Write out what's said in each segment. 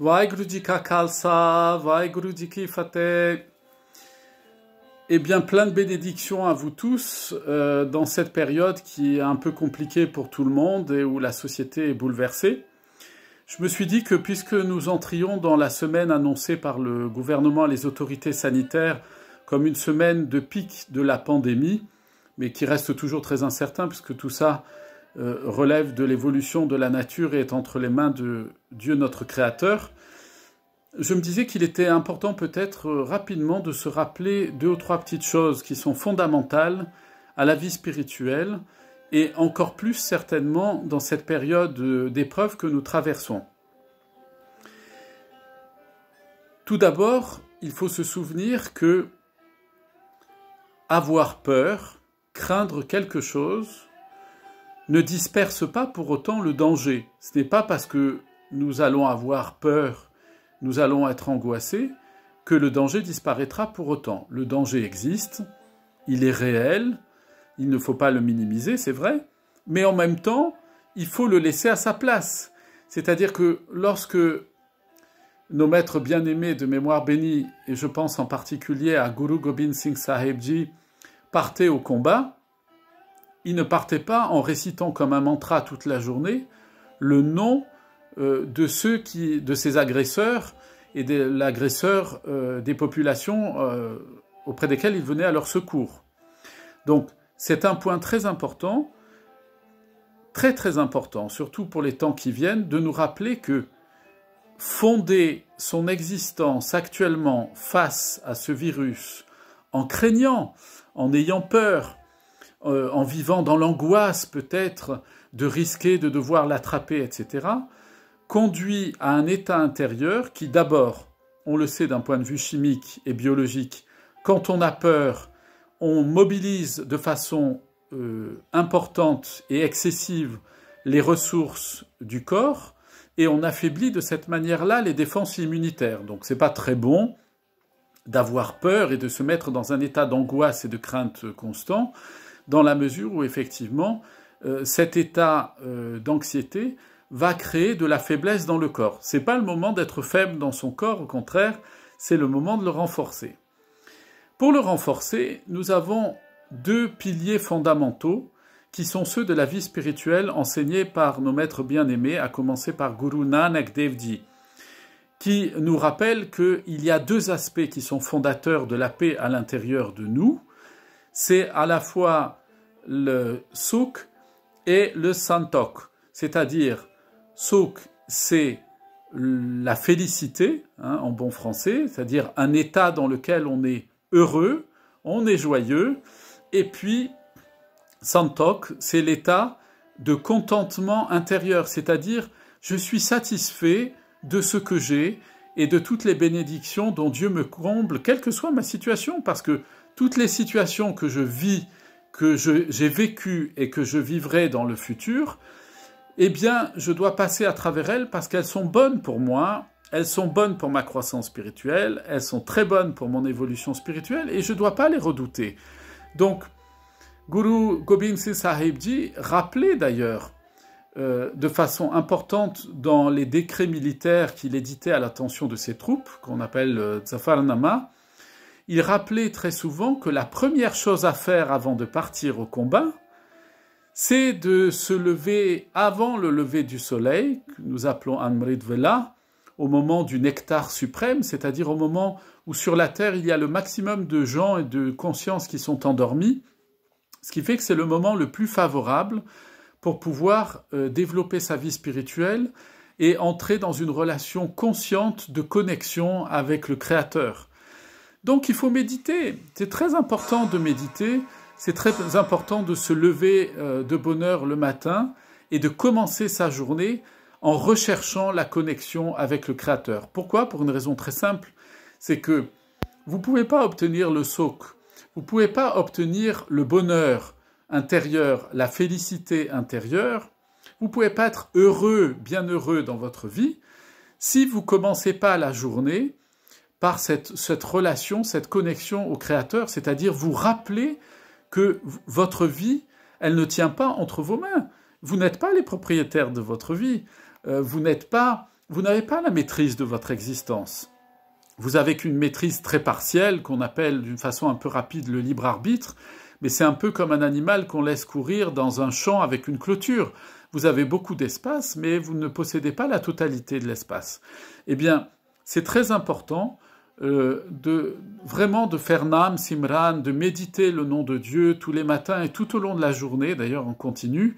Vaheguru Ji Ka Khalsa, Vaheguru Ji Ki Fateh. Eh bien, plein de bénédictions à vous tous dans cette période qui est un peu compliquée pour tout le monde et où la société est bouleversée. Je me suis dit que puisque nous entrions dans la semaine annoncée par le gouvernement et les autorités sanitaires comme une semaine de pic de la pandémie, mais qui reste toujours très incertain puisque tout ça relève de l'évolution de la nature et est entre les mains de Dieu notre Créateur, je me disais qu'il était important peut-être rapidement de se rappeler 2 ou 3 petites choses qui sont fondamentales à la vie spirituelle et encore plus certainement dans cette période d'épreuve que nous traversons. Tout d'abord, il faut se souvenir que avoir peur, craindre quelque chose, ne disperse pas pour autant le danger. Ce n'est pas parce que nous allons avoir peur, nous allons être angoissés, que le danger disparaîtra pour autant. Le danger existe, il est réel, il ne faut pas le minimiser, c'est vrai, mais en même temps, il faut le laisser à sa place. C'est-à-dire que lorsque nos maîtres bien-aimés de mémoire bénie, et je pense en particulier à Guru Gobind Singh Sahib Ji, partaient au combat, ils ne partaient pas en récitant comme un mantra toute la journée le nom de ces agresseurs et de l'agresseur des populations auprès desquelles ils venaient à leur secours. Donc, c'est un point très important, très très important, surtout pour les temps qui viennent, de nous rappeler que fonder son existence actuellement face à ce virus, en craignant, en ayant peur, en vivant dans l'angoisse peut-être de risquer de devoir l'attraper, etc., conduit à un état intérieur qui d'abord, on le sait d'un point de vue chimique et biologique, quand on a peur, on mobilise de façon importante et excessive les ressources du corps et on affaiblit de cette manière-là les défenses immunitaires. Donc c'est pas très bon d'avoir peur et de se mettre dans un état d'angoisse et de crainte constant, dans la mesure où effectivement cet état d'anxiété va créer de la faiblesse dans le corps. C'est pas le moment d'être faible dans son corps, au contraire, c'est le moment de le renforcer. Pour le renforcer, nous avons 2 piliers fondamentaux qui sont ceux de la vie spirituelle enseignés par nos maîtres bien-aimés, à commencer par Guru Nanak Dev Ji, qui nous rappelle qu'il y a 2 aspects qui sont fondateurs de la paix à l'intérieur de nous. C'est à la fois le Sukh et le Santok, c'est-à-dire Sukh, c'est la félicité, en bon français, c'est-à-dire un état dans lequel on est heureux, on est joyeux, et puis Santok, c'est l'état de contentement intérieur, c'est-à-dire je suis satisfait de ce que j'ai et de toutes les bénédictions dont Dieu me comble, quelle que soit ma situation, parce que toutes les situations que je vis, que j'ai vécues et que je vivrai dans le futur, eh bien, je dois passer à travers elles parce qu'elles sont bonnes pour moi, elles sont bonnes pour ma croissance spirituelle, elles sont très bonnes pour mon évolution spirituelle et je ne dois pas les redouter. Donc, Guru Gobind Singh Sahib Ji rappelait d'ailleurs de façon importante dans les décrets militaires qu'il éditait à l'attention de ses troupes, qu'on appelle Zafarnama, il rappelait très souvent que la première chose à faire avant de partir au combat, c'est de se lever avant le lever du soleil, que nous appelons Amrit Vela, au moment du nectar suprême, c'est-à-dire au moment où sur la Terre il y a le maximum de gens et de consciences qui sont endormis, ce qui fait que c'est le moment le plus favorable pour pouvoir développer sa vie spirituelle et entrer dans une relation consciente de connexion avec le Créateur. Donc il faut méditer, c'est très important de méditer, c'est très important de se lever de bonne heure le matin et de commencer sa journée en recherchant la connexion avec le Créateur. Pourquoi? Pour une raison très simple, c'est que vous ne pouvez pas obtenir le Sukh, vous ne pouvez pas obtenir le bonheur intérieur, la félicité intérieure, vous ne pouvez pas être heureux, bien heureux dans votre vie, si vous ne commencez pas la journée par cette relation, cette connexion au Créateur, c'est-à-dire vous rappeler que votre vie, elle ne tient pas entre vos mains. Vous n'êtes pas les propriétaires de votre vie. Vous vous n'avez pas la maîtrise de votre existence. Vous avez qu'une maîtrise très partielle, qu'on appelle d'une façon un peu rapide le libre arbitre, mais c'est un peu comme un animal qu'on laisse courir dans un champ avec une clôture. Vous avez beaucoup d'espace, mais vous ne possédez pas la totalité de l'espace. Eh bien, c'est très important vraiment de faire Nam Simran, de méditer le nom de Dieu tous les matins et tout au long de la journée, d'ailleurs en continu,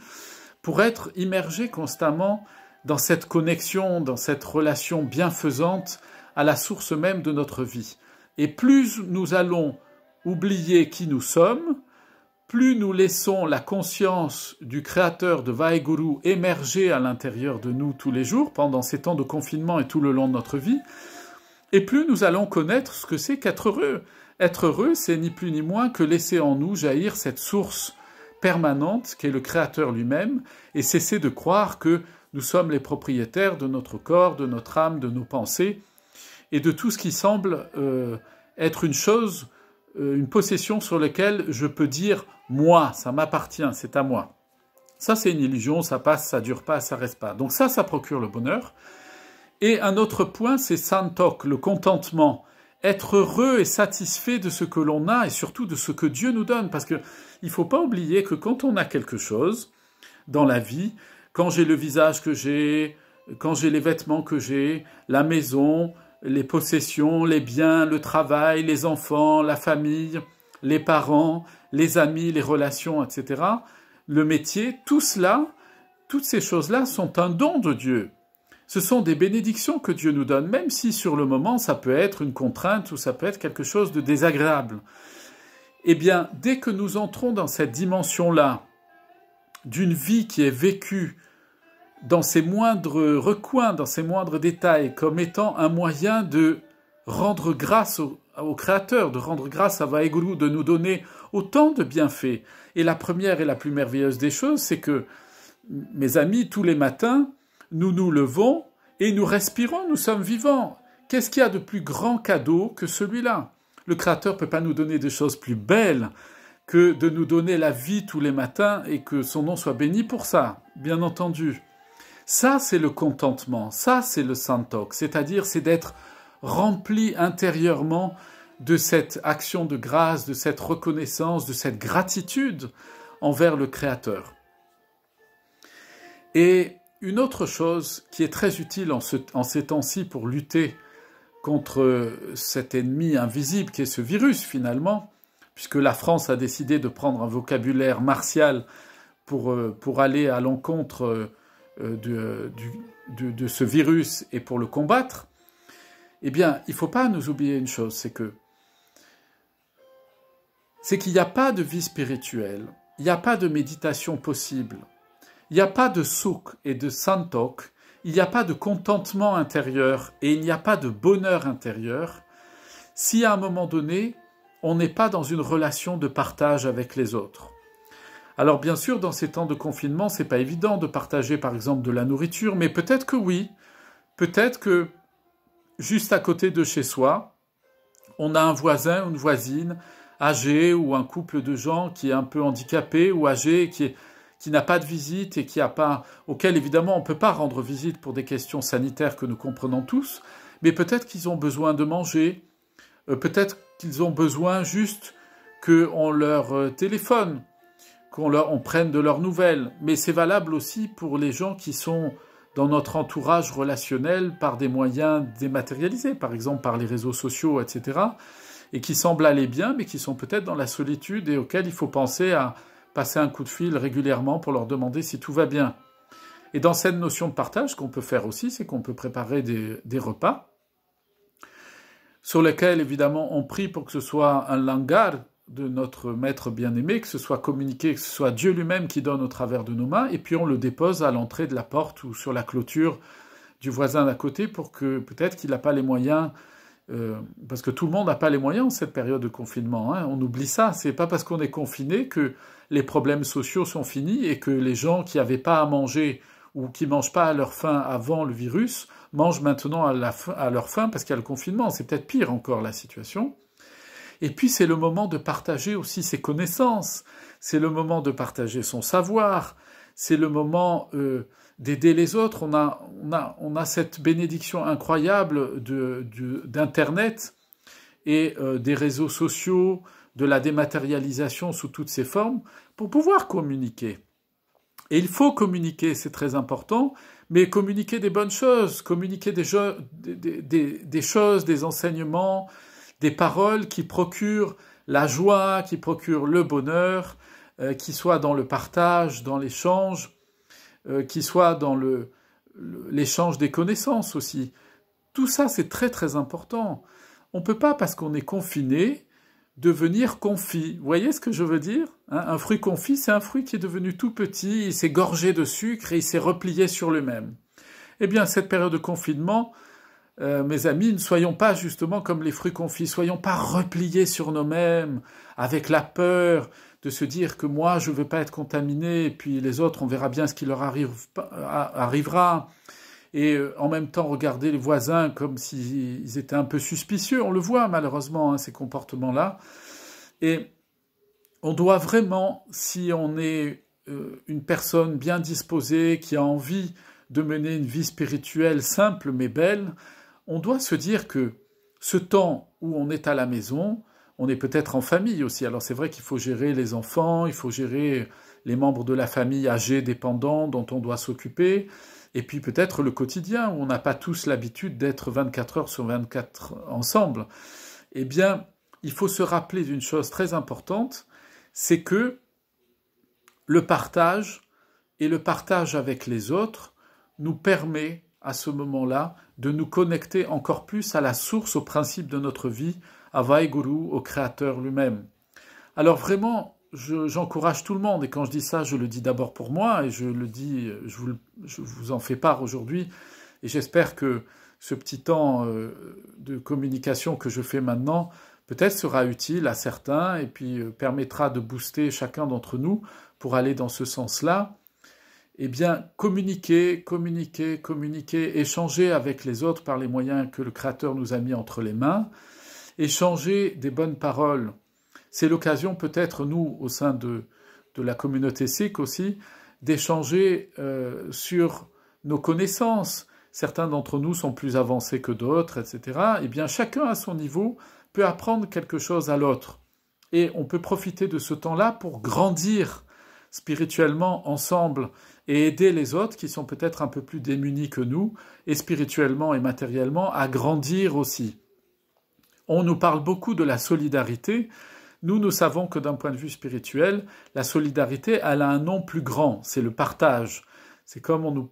pour être immergé constamment dans cette connexion, dans cette relation bienfaisante à la source même de notre vie. Et plus nous allons oublier qui nous sommes, plus nous laissons la conscience du créateur de Vaheguru émerger à l'intérieur de nous tous les jours, pendant ces temps de confinement et tout le long de notre vie, et plus nous allons connaître ce que c'est qu'être heureux. Être heureux, c'est ni plus ni moins que laisser en nous jaillir cette source permanente qu'est le créateur lui-même, et cesser de croire que nous sommes les propriétaires de notre corps, de notre âme, de nos pensées, et de tout ce qui semble être une chose, une possession sur laquelle je peux dire « moi, ça m'appartient, c'est à moi ». Ça, c'est une illusion, ça passe, ça dure pas, ça reste pas. Donc ça procure le bonheur. Et un autre point, c'est santok, le contentement. Être heureux et satisfait de ce que l'on a et surtout de ce que Dieu nous donne. Parce qu'il ne faut pas oublier que quand on a quelque chose dans la vie, quand j'ai le visage que j'ai, quand j'ai les vêtements que j'ai, la maison, les possessions, les biens, le travail, les enfants, la famille, les parents, les amis, les relations, etc., le métier, tout cela, toutes ces choses-là sont un don de Dieu. Ce sont des bénédictions que Dieu nous donne, même si sur le moment ça peut être une contrainte ou ça peut être quelque chose de désagréable. Eh bien, dès que nous entrons dans cette dimension-là, d'une vie qui est vécue dans ses moindres recoins, dans ses moindres détails, comme étant un moyen de rendre grâce au Créateur, de rendre grâce à Vaheguru, de nous donner autant de bienfaits. Et la première et la plus merveilleuse des choses, c'est que, mes amis, tous les matins, nous nous levons et nous respirons, nous sommes vivants. Qu'est-ce qu'il y a de plus grand cadeau que celui-là? Le Créateur ne peut pas nous donner des choses plus belles que de nous donner la vie tous les matins et que son nom soit béni pour ça, bien entendu. Ça, c'est le contentement, ça, c'est le santok, c'est-à-dire c'est d'être rempli intérieurement de cette action de grâce, de cette reconnaissance, de cette gratitude envers le Créateur. Et une autre chose qui est très utile en ces temps-ci pour lutter contre cet ennemi invisible qui est ce virus finalement, puisque la France a décidé de prendre un vocabulaire martial pour aller à l'encontre de ce virus et pour le combattre, eh bien, il ne faut pas nous oublier une chose, c'est qu'il n'y a pas de vie spirituelle, il n'y a pas de méditation possible, il n'y a pas de souk et de santok, il n'y a pas de contentement intérieur et il n'y a pas de bonheur intérieur si à un moment donné, on n'est pas dans une relation de partage avec les autres. Alors bien sûr, dans ces temps de confinement, c'est pas évident de partager par exemple de la nourriture, mais peut-être que oui, peut-être que juste à côté de chez soi, on a un voisin ou une voisine âgé ou un couple de gens qui est un peu handicapé ou âgé, qui n'a pas de visite et auquel évidemment on ne peut pas rendre visite pour des questions sanitaires que nous comprenons tous, mais peut-être qu'ils ont besoin de manger, peut-être qu'ils ont besoin juste qu'on leur téléphone, on prenne de leurs nouvelles. Mais c'est valable aussi pour les gens qui sont dans notre entourage relationnel par des moyens dématérialisés, par exemple par les réseaux sociaux, etc., et qui semblent aller bien, mais qui sont peut-être dans la solitude et auxquels il faut penser à passer un coup de fil régulièrement pour leur demander si tout va bien. Et dans cette notion de partage, ce qu'on peut faire aussi, c'est qu'on peut préparer des repas sur lesquels, évidemment, on prie pour que ce soit un langar de notre maître bien-aimé, que ce soit communiqué, que ce soit Dieu lui-même qui donne au travers de nos mains, et puis on le dépose à l'entrée de la porte ou sur la clôture du voisin d'à côté pour que peut-être qu'il n'a pas les moyens, parce que tout le monde n'a pas les moyens en cette période de confinement, hein, on oublie ça, c'est pas parce qu'on est confiné que les problèmes sociaux sont finis et que les gens qui n'avaient pas à manger ou qui mangent pas à leur faim avant le virus mangent maintenant à leur faim parce qu'il y a le confinement, c'est peut-être pire encore la situation. Et puis c'est le moment de partager aussi ses connaissances, c'est le moment de partager son savoir, c'est le moment d'aider les autres. On a cette bénédiction incroyable d'Internet et des réseaux sociaux, de la dématérialisation sous toutes ses formes, pour pouvoir communiquer. Et il faut communiquer, c'est très important, mais communiquer des bonnes choses, communiquer des choses, des enseignements, des paroles qui procurent la joie, qui procurent le bonheur, qui soient dans le partage, dans l'échange, qui soient dans l'échange des connaissances aussi. Tout ça, c'est très très important. On ne peut pas, parce qu'on est confiné, devenir confit. Vous voyez ce que je veux dire, hein? Un fruit confit, c'est un fruit qui est devenu tout petit, il s'est gorgé de sucre et il s'est replié sur lui-même. Eh bien, cette période de confinement, mes amis, ne soyons pas justement comme les fruits confits, soyons pas repliés sur nous-mêmes, avec la peur de se dire que moi, je ne veux pas être contaminé, et puis les autres, on verra bien ce qui leur arrivera. Et en même temps, regarder les voisins comme s'ils étaient un peu suspicieux. On le voit malheureusement, hein, ces comportements-là. Et on doit vraiment, si on est une personne bien disposée, qui a envie de mener une vie spirituelle simple mais belle, on doit se dire que ce temps où on est à la maison, on est peut-être en famille aussi. Alors c'est vrai qu'il faut gérer les enfants, il faut gérer les membres de la famille âgés, dépendants, dont on doit s'occuper. Et puis peut-être le quotidien, où on n'a pas tous l'habitude d'être 24 heures sur 24 ensemble. Eh bien, il faut se rappeler d'une chose très importante, c'est que le partage et le partage avec les autres nous permet, à ce moment-là, de nous connecter encore plus à la source, au principe de notre vie, à Vaheguru, au Créateur lui-même. Alors vraiment, j'encourage tout le monde, et quand je dis ça, je le dis d'abord pour moi, et je le dis, je vous en fais part aujourd'hui, et j'espère que ce petit temps de communication que je fais maintenant, peut-être sera utile à certains, et puis permettra de booster chacun d'entre nous pour aller dans ce sens-là. Eh bien, communiquer, échanger avec les autres par les moyens que le Créateur nous a mis entre les mains, échanger des bonnes paroles. C'est l'occasion peut-être, nous, au sein de la communauté sikh aussi, d'échanger sur nos connaissances. Certains d'entre nous sont plus avancés que d'autres, etc. Eh bien, chacun à son niveau peut apprendre quelque chose à l'autre. Et on peut profiter de ce temps-là pour grandir spirituellement ensemble et aider les autres qui sont peut-être un peu plus démunis que nous, et spirituellement et matériellement, à grandir aussi. On nous parle beaucoup de la solidarité. Nous savons que d'un point de vue spirituel, la solidarité, elle a un nom plus grand, c'est le partage. C'est comme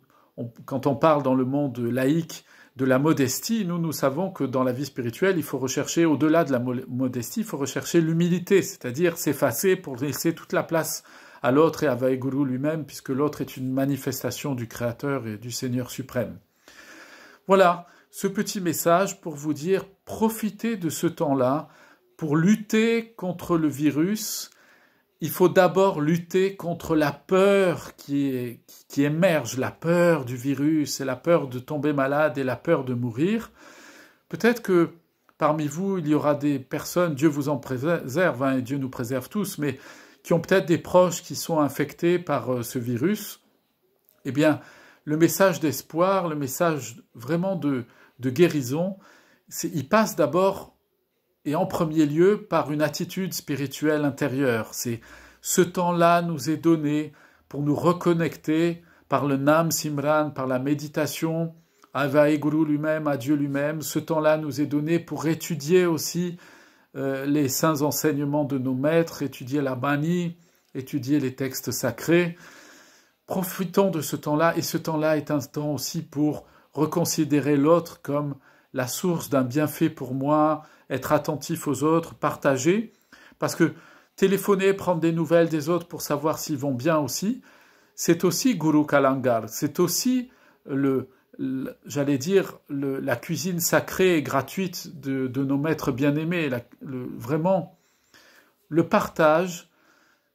quand on parle dans le monde laïque de la modestie, nous savons que dans la vie spirituelle, il faut rechercher, au-delà de la modestie, il faut rechercher l'humilité, c'est-à-dire s'effacer pour laisser toute la place à l'autre et à Vaheguru lui-même, puisque l'autre est une manifestation du Créateur et du Seigneur suprême. Voilà, ce petit message pour vous dire, profitez de ce temps-là pour lutter contre le virus. Il faut d'abord lutter contre la peur qui émerge, la peur du virus, et la peur de tomber malade et la peur de mourir. Peut-être que parmi vous, il y aura des personnes, Dieu vous en préserve, hein, et Dieu nous préserve tous, mais qui ont peut-être des proches qui sont infectés par ce virus. Eh bien, le message d'espoir, le message vraiment de guérison, il passe d'abord et en premier lieu par une attitude spirituelle intérieure. C'est ce temps-là nous est donné pour nous reconnecter par le Nam Simran, par la méditation, à Vaheguru lui-même, à Dieu lui-même. Ce temps-là nous est donné pour étudier aussi les saints enseignements de nos maîtres, étudier la Bani, étudier les textes sacrés. Profitons de ce temps-là, et ce temps-là est un temps aussi pour reconsidérer l'autre comme la source d'un bienfait pour moi, être attentif aux autres, partager, parce que téléphoner, prendre des nouvelles des autres pour savoir s'ils vont bien aussi, c'est aussi Guru Kalangar, c'est aussi j'allais dire, la cuisine sacrée et gratuite de nos maîtres bien-aimés. Vraiment, le partage,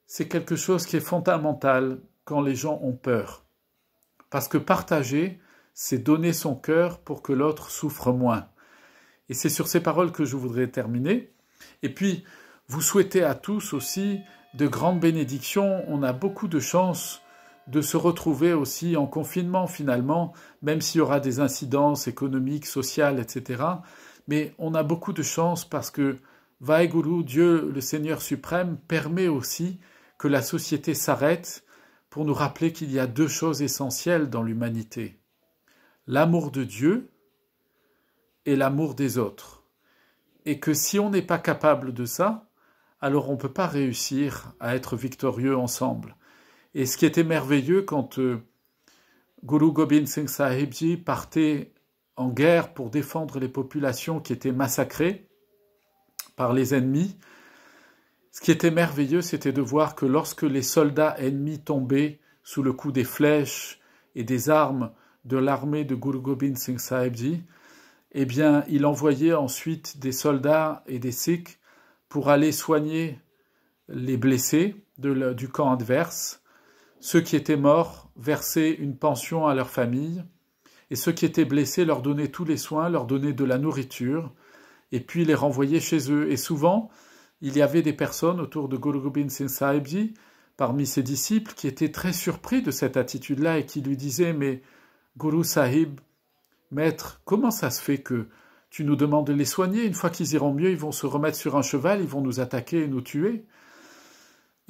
c'est quelque chose qui est fondamental quand les gens ont peur. Parce que partager, c'est donner son cœur pour que l'autre souffre moins. Et c'est sur ces paroles que je voudrais terminer. Et puis, vous souhaitez à tous aussi de grandes bénédictions. On a beaucoup de chance de se retrouver aussi en confinement finalement, même s'il y aura des incidences économiques, sociales, etc. Mais on a beaucoup de chance parce que Vaheguru, Dieu, le Seigneur suprême, permet aussi que la société s'arrête pour nous rappeler qu'il y a deux choses essentielles dans l'humanité. L'amour de Dieu et l'amour des autres. Et que si on n'est pas capable de ça, alors on ne peut pas réussir à être victorieux ensemble. Et ce qui était merveilleux quand Guru Gobind Singh Sahib Ji partait en guerre pour défendre les populations qui étaient massacrées par les ennemis, ce qui était merveilleux, c'était de voir que lorsque les soldats ennemis tombaient sous le coup des flèches et des armes de l'armée de Guru Gobind Singh Sahib Ji, eh bien, il envoyait ensuite des soldats et des Sikhs pour aller soigner les blessés du camp adverse. Ceux qui étaient morts versaient une pension à leur famille, et ceux qui étaient blessés leur donnaient tous les soins, leur donnaient de la nourriture, et puis les renvoyaient chez eux. Et souvent, il y avait des personnes autour de Guru Gobind Singh Sahib Ji, parmi ses disciples, qui étaient très surpris de cette attitude-là et qui lui disaient « Mais Guru Sahib, maître, comment ça se fait que tu nous demandes de les soigner? Une fois qu'ils iront mieux, ils vont se remettre sur un cheval, ils vont nous attaquer et nous tuer. »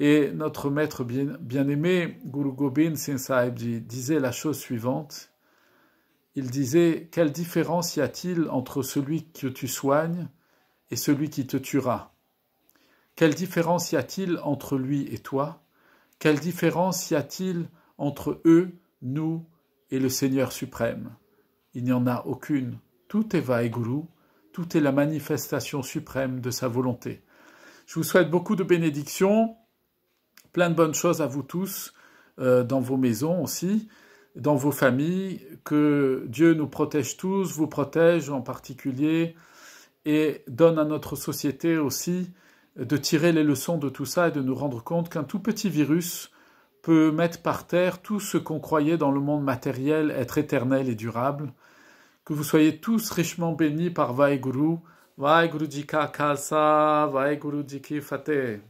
Et notre maître bien-aimé, Guru Gobind Singh Sahib Ji, disait la chose suivante. Il disait « Quelle différence y a-t-il entre celui que tu soignes et celui qui te tuera? Quelle différence y a-t-il entre lui et toi? Quelle différence y a-t-il entre eux, nous et le Seigneur suprême? Il n'y en a aucune. Tout est Vaheguru, tout est la manifestation suprême de sa volonté. » Je vous souhaite beaucoup de bénédictions, plein de bonnes choses à vous tous, dans vos maisons aussi, dans vos familles, que Dieu nous protège tous, vous protège en particulier, et donne à notre société aussi de tirer les leçons de tout ça et de nous rendre compte qu'un tout petit virus peut mettre par terre tout ce qu'on croyait dans le monde matériel être éternel et durable. Que vous soyez tous richement bénis par Vaheguru. Vaheguru Ji Ka Khalsa, Vaheguru Ji Ki Fateh.